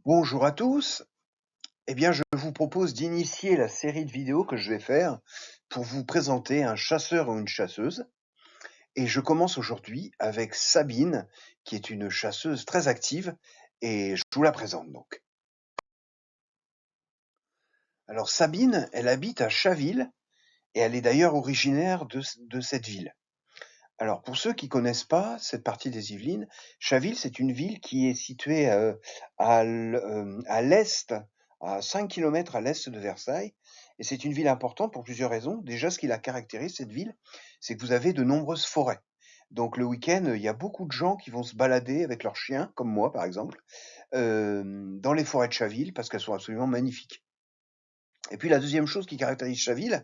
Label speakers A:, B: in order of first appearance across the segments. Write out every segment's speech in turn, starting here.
A: Bonjour à tous. Eh bien, je vous propose d'initier la série de vidéos que je vais faire pour vous présenter un chasseur ou une chasseuse. Et je commence aujourd'hui avec Sabine, qui est une chasseuse très active, et je vous la présente donc. Alors Sabine, elle habite à Chaville, et elle est d'ailleurs originaire de cette ville. Alors pour ceux qui connaissent pas cette partie des Yvelines, Chaville, c'est une ville qui est située à l'est, à 5 kilomètres à l'est de Versailles. Et c'est une ville importante pour plusieurs raisons. Déjà, ce qui la caractérise, cette ville, c'est que vous avez de nombreuses forêts. Donc le week-end, il y a beaucoup de gens qui vont se balader avec leurs chiens, comme moi par exemple, dans les forêts de Chaville, parce qu'elles sont absolument magnifiques. Et puis la deuxième chose qui caractérise Chaville,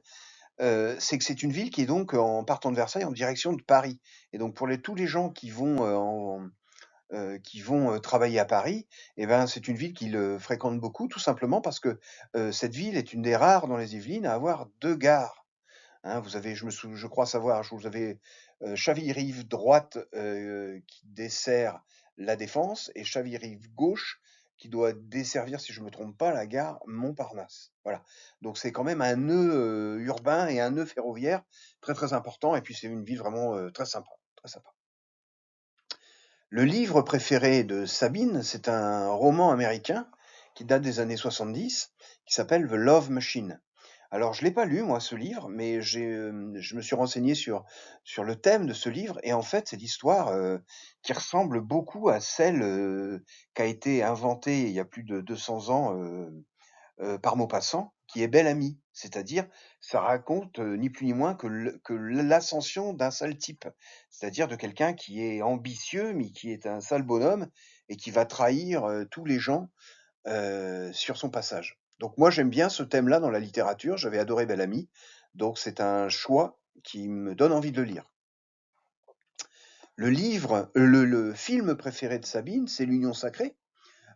A: c'est que c'est une ville qui est donc, en partant de Versailles, en direction de Paris. Et donc pour tous les gens qui vont, travailler à Paris, et ben, c'est une ville qu'ils, fréquentent beaucoup, tout simplement parce que, cette ville est une des rares dans les Yvelines à avoir 2 gares, hein. Vous avez je crois savoir, vous avez, Chaville-Rive droite, qui dessert La Défense, et Chaville-Rive gauche qui doit desservir, si je me trompe pas, la gare Montparnasse. Voilà. Donc c'est quand même un nœud, urbain et un nœud ferroviaire très, très important, et puis c'est une ville vraiment, très sympa, très sympa. Le livre préféré de Sabine, c'est un roman américain qui date des années 70, qui s'appelle The Love Machine. Alors, je l'ai pas lu, moi, ce livre, mais je me suis renseigné sur le thème de ce livre, et en fait, c'est l'histoire qui ressemble beaucoup à celle qui a été inventée il y a plus de 200 ans par Maupassant, qui est Belle Amie. C'est-à-dire, ça raconte ni plus ni moins que l'ascension d'un sale type, c'est-à-dire de quelqu'un qui est ambitieux, mais qui est un sale bonhomme et qui va trahir tous les gens sur son passage. Donc moi, j'aime bien ce thème-là dans la littérature, j'avais adoré Belle Amie, donc c'est un choix qui me donne envie de le lire. Le film préféré de Sabine, c'est L'Union sacrée.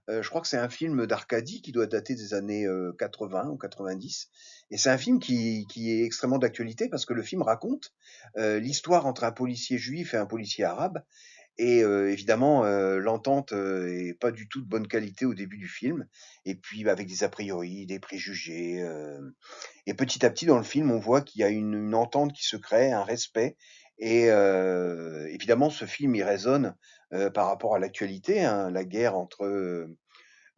A: Je crois que c'est un film d'Arcadie qui doit dater des années 80 ou 90, et c'est un film qui est extrêmement d'actualité parce que le film raconte l'histoire entre un policier juif et un policier arabe, et évidemment, l'entente est pas du tout de bonne qualité au début du film, et puis, bah, avec des a priori, des préjugés, et petit à petit dans le film, on voit qu'il y a une entente qui se crée, un respect, et évidemment ce film, il résonne, par rapport à l'actualité, hein, la guerre entre,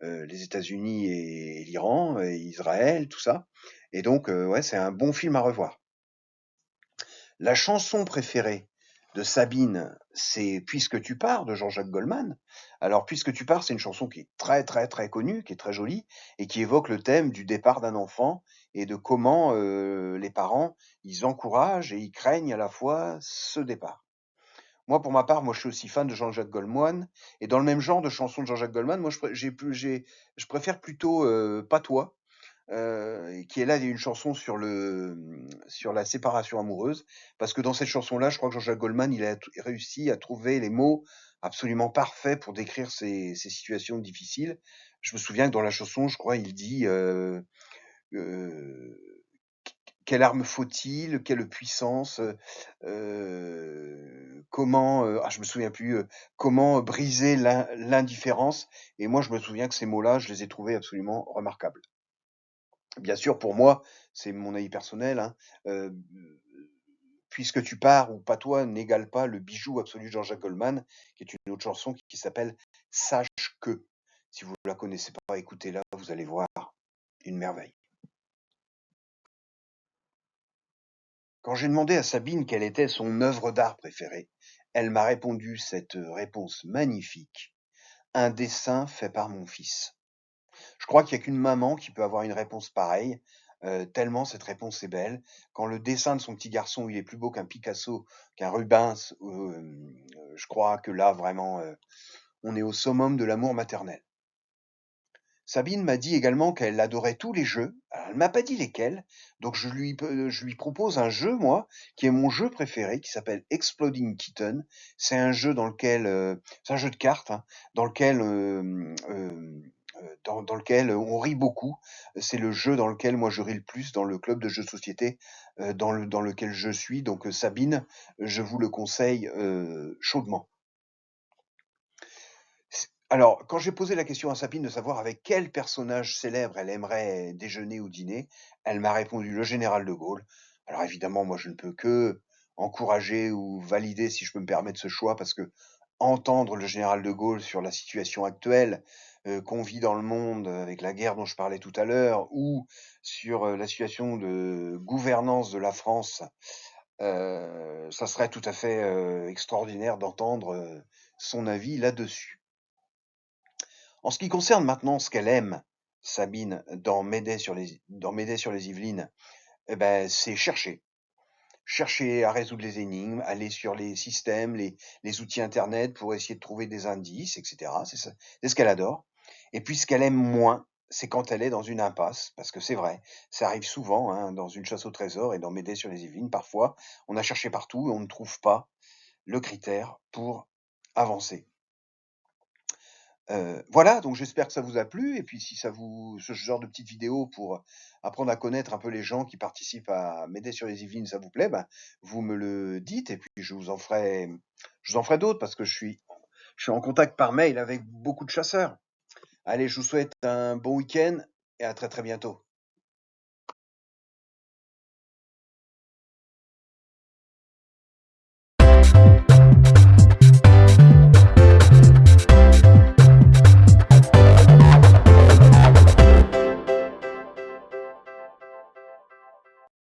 A: les États-Unis et l'Iran et Israël, tout ça, et donc ouais, c'est un bon film à revoir. La chanson préférée de Sabine, c'est Puisque tu pars de Jean-Jacques Goldman. Alors Puisque tu pars, c'est une chanson qui est très, très, très connue, qui est très jolie et qui évoque le thème du départ d'un enfant et de comment, les parents, ils encouragent et ils craignent à la fois ce départ. Moi, pour ma part, moi, je suis aussi fan de Jean-Jacques Goldman, et dans le même genre de chansons de Jean-Jacques Goldman, moi, je préfère plutôt Patois, qui est là une chanson sur la séparation amoureuse, parce que dans cette chanson-là, je crois que Jean-Jacques Goldman, il a réussi à trouver les mots absolument parfaits pour décrire ces situations difficiles. Je me souviens que dans la chanson, je crois, il dit euh, quelle arme faut-il, quelle puissance, comment, je me souviens plus, comment briser l'indifférence, et moi je me souviens que ces mots-là, je les ai trouvés absolument remarquables. Bien sûr, pour moi, c'est mon avis personnel, hein, heu, Puisque tu pars ou Patois n'égale pas le bijou absolu de Jean-Jacques Goldman, qui est une autre chanson qui s'appelle Sache que. Si vous la connaissez pas, écoutez-la, vous allez voir, une merveille. Quand j'ai demandé à Sabine quelle était son œuvre d'art préférée, elle m'a répondu cette réponse magnifique: un dessin fait par mon fils. Je crois qu'il y a qu'une maman qui peut avoir une réponse pareille, tellement cette réponse est belle. Quand le dessin de son petit garçon, il est plus beau qu'un Picasso, qu'un Rubens, je crois que là vraiment, on est au summum de l'amour maternel. Sabine m'a dit également qu'elle adorait tous les jeux. Alors, elle m'a pas dit lesquels, donc je lui propose un jeu, moi, qui est mon jeu préféré, qui s'appelle Exploding Kitten. C'est un jeu dans lequel, c'est un jeu de cartes, hein, dans lequel, dans lequel on rit beaucoup. C'est le jeu dans lequel moi je ris le plus dans le club de jeux de société dans lequel je suis. Donc Sabine, je vous le conseille chaudement. Alors, quand j'ai posé la question à Sabine de savoir avec quel personnage célèbre elle aimerait déjeuner ou dîner, elle m'a répondu le général de Gaulle. Alors évidemment, moi je ne peux que encourager ou valider, si je peux me permettre ce choix, parce que entendre le général de Gaulle sur la situation actuelle qu'on vit dans le monde avec la guerre dont je parlais tout à l'heure, ou sur la situation de gouvernance de la France, ça serait tout à fait extraordinaire d'entendre son avis là-dessus. En ce qui concerne maintenant ce qu'elle aime, Sabine, dans Médée sur les Yvelines, eh ben, c'est chercher. Chercher à résoudre les énigmes, aller sur les systèmes, les outils internet pour essayer de trouver des indices, etc. C'est ce qu'elle adore. Et puis ce qu'elle aime moins, c'est quand elle est dans une impasse, parce que c'est vrai, ça arrive souvent hein, dans une chasse au trésor et dans Médée sur les Yvelines, parfois, on a cherché partout et on ne trouve pas le critère pour avancer. Voilà, donc j'espère que ça vous a plu et puis si ça vous ce genre de petites vidéos pour apprendre à connaître un peu les gens qui participent à M'aider sur les Yvelines, ça vous plaît, ben, vous me le dites et puis je vous en ferai d'autres parce que je suis en contact par mail avec beaucoup de chasseurs. Allez, je vous souhaite un bon week-end et à très, très bientôt.